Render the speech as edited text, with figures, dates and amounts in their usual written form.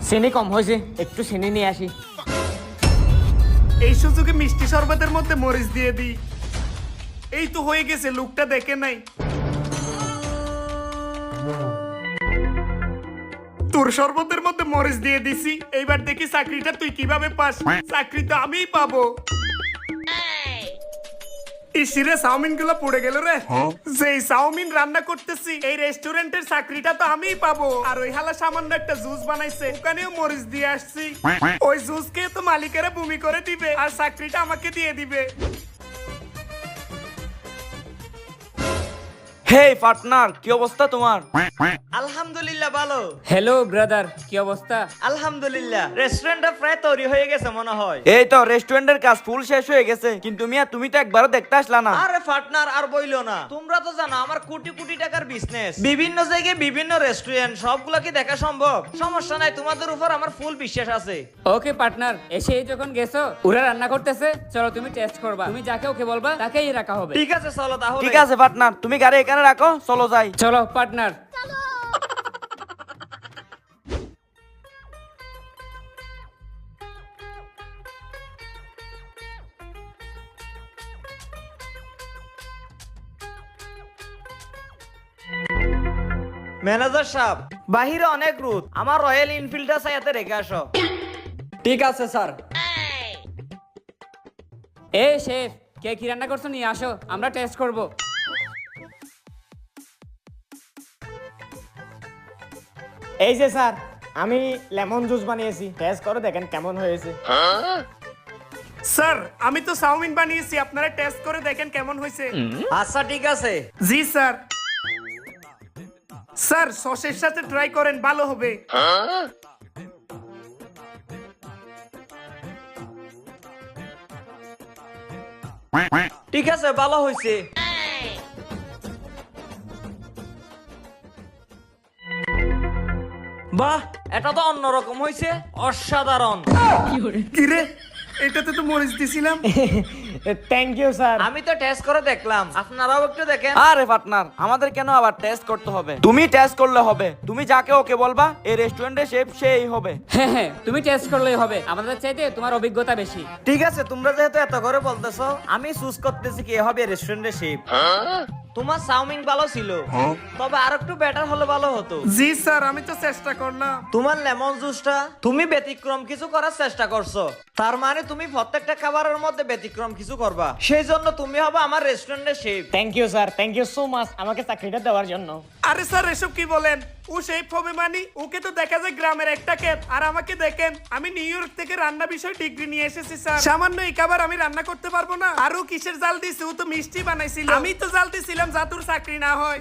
চিনি কম হয়েছে, একটু চিনি নিয়ে আসি। এই সুযোগে মিষ্টি শরবতের মধ্যে মরিচ দিয়ে দিই। এই তো হয়ে গেছে, লুকটা দেখে নাই। তোর শরবতের মধ্যে মরিচ দিয়ে দিছি, এইবার দেখি চাকরিটা তুই কিভাবে পাস। চাকরি তো আমিই পাবো। ইসিরে চাউমিন গুলো পড়ে গেল রে। যেই চাউমিন রান্না করতেছি এই রেস্টুরেন্টের চাকরিটা তো আমিই পাবো। আর ওই হালা সামান্য একটা জুস বানাইছে, ওখানেও মরিচ দিয়ে আসছি। ওই জুস কে তো মালিকেরা বমি করে দিবে আর চাকরিটা আমাকে দিয়ে দিবে। হেই পার্টনার, কি অবস্থা তোমার? আলহামদুলিল্লাহ ভালো। হ্যালো ব্রাদার, কি অবস্থা? আলহামদুলিল্লাহ, রেস্টুরেন্টটা প্রায় তৈরি হয়ে গেছে মনে হয়। এই তো রেস্টুরেন্টের কাজ ফুল শেষ হয়ে গেছে, কিন্তু মিয়া তুমি তো একবারও দেখতে আসলা না। আরে পার্টনার আর বইলো না, তোমরা তো জানো আমার কোটি কোটি টাকার বিজনেস, বিভিন্ন জায়গায় বিভিন্ন রেস্টুরেন্ট, সবগুলো কি দেখা সম্ভব? সমস্যা নাই, তোমাদের উপর আমার ফুল বিশ্বাস আছে। ওকে পার্টনার, এসেই যখন গেছো ওরা রান্না করতেছে, চলো তুমি টেস্ট করবা। তুমি যাকে ওকে বলবা তাকেই রাখা হবে। ঠিক আছে চলো তাহলে। ঠিক আছে পার্টনার, তুমি গাড়ি এখানে রাখো, চলো যাই। চলো পার্টনার। ম্যানেজার সাহেব, বাহিরে অনেক রোদ, আমার রয়্যাল এনফিল্ডটা সাইয়াতে রেখে আসো। ঠিক আছে স্যার। এ শেফ, কে কি রান্না করছো নিয়ে আসো, আমরা টেস্ট করব। এই যে স্যার, আমি লেমন জুস বানিয়েছি, টেস্ট করে দেখেন কেমন হয়েছে। স্যার আমি তো চাউমিন বানিয়েছি, আপনারা টেস্ট করে দেখেন কেমন হয়েছে। আচ্ছা ঠিক আছে। জি স্যার। স্যার সসের সাথে ট্রাই করেন, ভালো হবে। ঠিক আছে ভালো হয়েছে। বাহ, এটা তো অন্যরকম হয়েছে, অসাধারণ। কিরে, এটাতে তো মরিচ দিছিলাম। Thank you sir. আমি তো টেস্ট করে দেখলাম, আপনারাও একটু দেখেন। আরে পার্টনার, আমাদের কেন আবার টেস্ট করতে হবে? তুমি টেস্ট করলে হবে, তুমি যাকে ওকে বলবা এই রেস্টুরেন্টের শেফ সেই হবে। হ্যাঁ হ্যাঁ, তুমি টেস্ট করলেই হবে, আমাদের চাইতে তোমার অভিজ্ঞতা বেশি। ঠিক আছে, তোমরা যেহেতু এত করে বলতেছো, আমি চুজ করতেছি কে হবে রেস্টুরেন্টের শেফ। তোমার চাউমিন ভালো ছিল, তবে আর একটু বেটার হলে ভালো হতো। জি স্যার, আমি তো চেষ্টা করলাম। তোমার লেমন জুসটা তুমি ব্যতিক্রম কিছু করার চেষ্টা করছো, তার মানে তুমি প্রত্যেকটা খাবারের মধ্যে ব্যতিক্রম কিছু করবা, সেই জন্য তুমি হবে আমার রেস্টুরেন্টের chef. Thank you sir, thank you so much আমাকে চাকরিটা দেওয়ার জন্য। আরে স্যার এসব কি বলেন? ও শেফ হবে মানে ওকে তো দেখা যায় গ্রামের একটা ক্ষেত, আর আমাকে দেখেন আমি নিউ ইয়র্ক থেকে রান্না বিষয় ডিগ্রি নিয়ে এসেছি স্যার। সামান্য এই খাবার আমি রান্না করতে পারবো না? আর ও কিসের জাল দিছে? ও তো মিষ্টি বানাইছিল, আমি তো জাল দিছিলাম যাতুর চাকরি না হয়।